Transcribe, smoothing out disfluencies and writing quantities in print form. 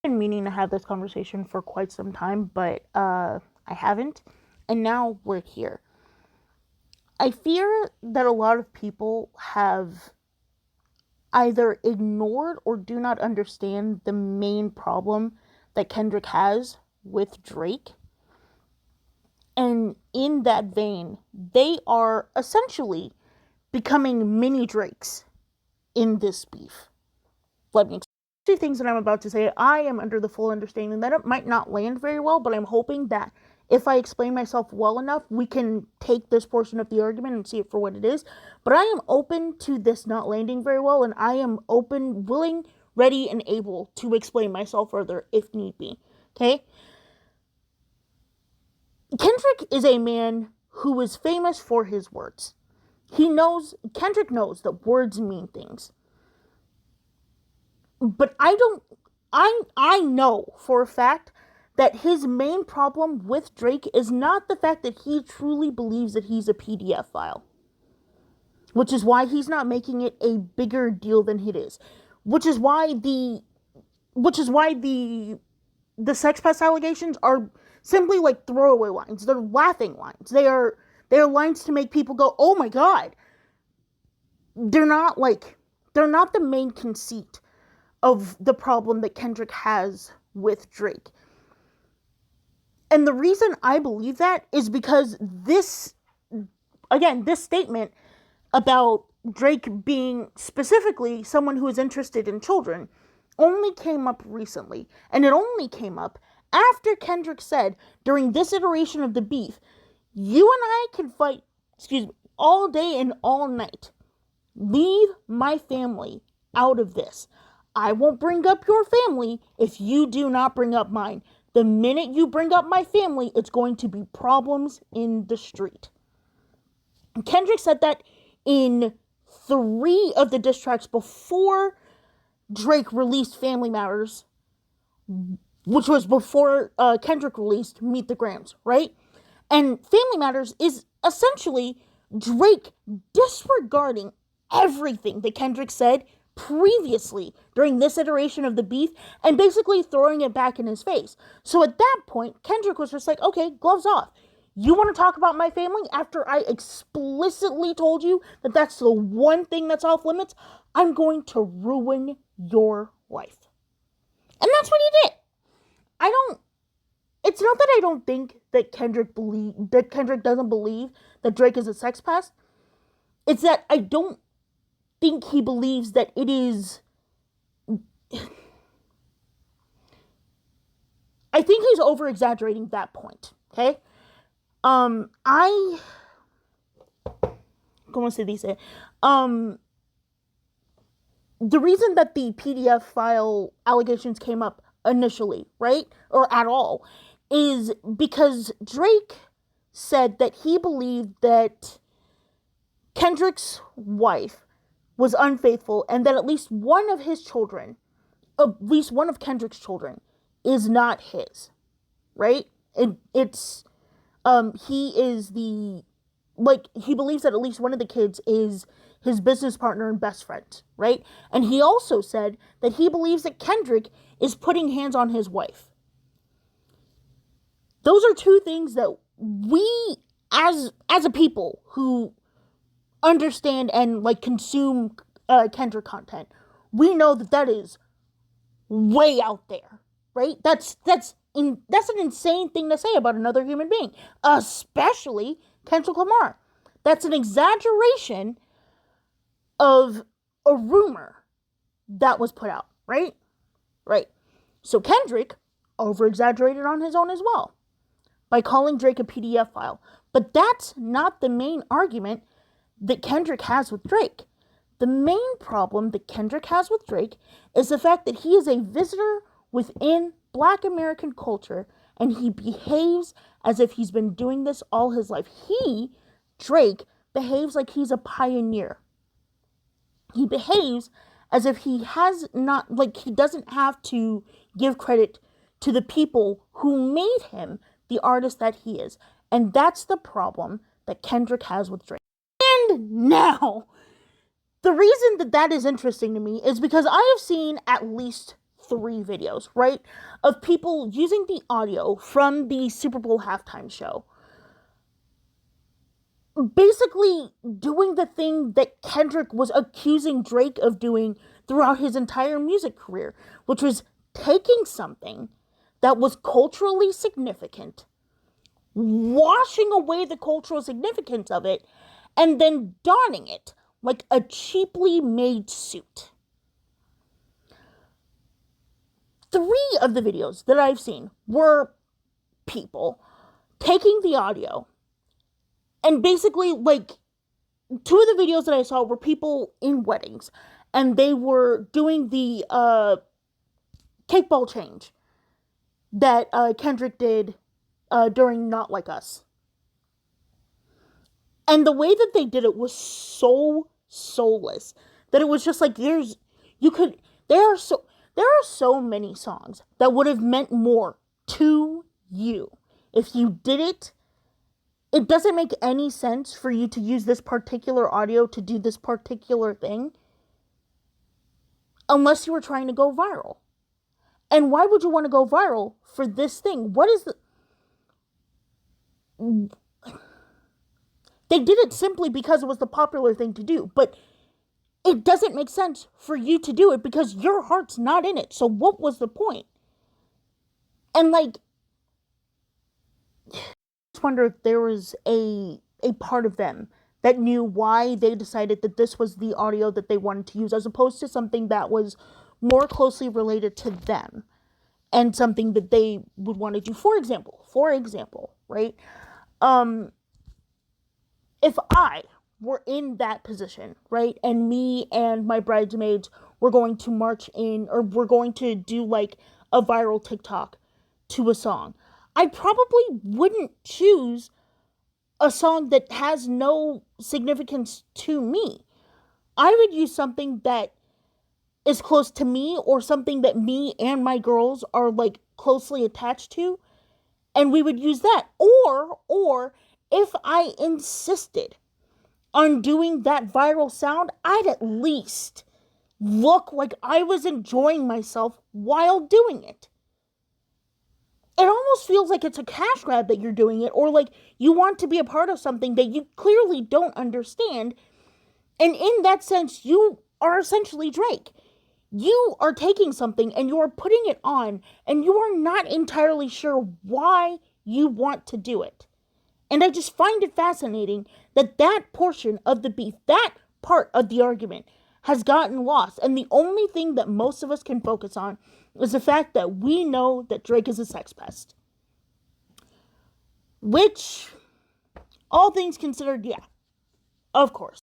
been meaning to have this conversation for quite some time, but I haven't, and now we're here. I fear that a lot of people have either ignored or do not understand the main problem that Kendrick has with Drake. And in that vein, they are essentially becoming mini Drakes in this beef. Let me two things that I'm about to say. I am under the full understanding that it might not land very well, but I'm hoping that if I explain myself well enough, we can take this portion of the argument and see it for what it is. But I am open to this not landing very well, and I am open, willing, ready, and able to explain myself further if need be. Okay? Kendrick is a man who is famous for his words. Kendrick knows that words mean things. But I know for a fact that his main problem with Drake is not the fact that he truly believes that he's a PDF file. Which is why he's not making it a bigger deal than it is. Which is why the sex pest allegations are simply like throwaway lines. They're laughing lines. They're lines to make people go, "Oh my god." They're not the main conceit of the problem that Kendrick has with Drake. And the reason I believe that is because this statement about Drake being specifically someone who is interested in children only came up recently. And it only came up after Kendrick said during this iteration of the beef, "You and I can fight, all day and all night. Leave my family out of this. I won't bring up your family if you do not bring up mine. The minute you bring up my family, it's going to be problems in the street." Kendrick said that in 3 of the diss tracks before Drake released Family Matters, which was before Kendrick released Meet the Grams, right? And Family Matters is essentially Drake disregarding everything that Kendrick said previously during this iteration of the beef and basically throwing it back in his face. So at that point, Kendrick was just like, "Okay, gloves off. You want to talk about my family after I explicitly told you that that's the one thing that's off limits? I'm going to ruin your life." And that's what he did. It's not that I don't think that Kendrick doesn't believe that Drake is a sex pest. It's that I don't think he believes that it is. I think he's over exaggerating that point. Okay? ¿Cómo se dice? The reason that the PDF file allegations came up initially, right? Or at all, is because Drake said that he believed that Kendrick's wife was unfaithful and that at least one of Kendrick's children is not his, right? He believes that at least one of the kids is his business partner and best friend, right? And he also said that he believes that Kendrick is putting hands on his wife. Those are 2 things that we, as a people who understand and consume Kendrick content, we know that is way out there, right? That's an insane thing to say about another human being, especially Kendrick Lamar. That's an exaggeration of a rumor that was put out, right? Right. So Kendrick over-exaggerated on his own as well by calling Drake a PDF file. But that's not the main argument that Kendrick has with Drake. The main problem that Kendrick has with Drake is the fact that he is a visitor within Black American culture, and he behaves as if he's been doing this all his life. Drake, behaves like he's a pioneer. He behaves as if he doesn't have to give credit to the people who made him the artist that he is. And that's the problem that Kendrick has with Drake. And now, the reason that is interesting to me is because I have seen at least 3 videos, right? Of people using the audio from the Super Bowl halftime show. Basically doing the thing that Kendrick was accusing Drake of doing throughout his entire music career, which was taking something that was culturally significant, washing away the cultural significance of it, and then donning it like a cheaply made suit. 3 of the videos that I've seen were people taking the audio and basically, like, 2 of the videos that I saw were people in weddings, and they were doing the cake ball change that Kendrick did during Not Like Us. And the way that they did it was so soulless that it was just like there are so many songs that would have meant more to you if you did it. It doesn't make any sense for you to use this particular audio to do this particular thing unless you were trying to go viral. And why would you want to go viral for this thing? What is the... They did it simply because it was the popular thing to do, but it doesn't make sense for you to do it because your heart's not in it. So what was the point? And like, I just wonder if there was a part of them that knew why they decided that this was the audio that they wanted to use, as opposed to something that was more closely related to them and something that they would want to do. For example, right? If I were in that position, right, and me and my bridesmaids were going to march in, or we're going to do like a viral TikTok to a song, I probably wouldn't choose a song that has no significance to me. I would use something that is close to me, or something that me and my girls are like closely attached to, and we would use that. Or if I insisted on doing that viral sound, I'd at least look like I was enjoying myself while doing it. It almost feels like it's a cash grab that you're doing it, or like you want to be a part of something that you clearly don't understand. And in that sense, you are essentially Drake. You are taking something and you are putting it on, and you are not entirely sure why you want to do it. And I just find it fascinating that that portion of the beef, that part of the argument, has gotten lost. And the only thing that most of us can focus on is the fact that we know that Drake is a sex pest. Which, all things considered, yeah, of course.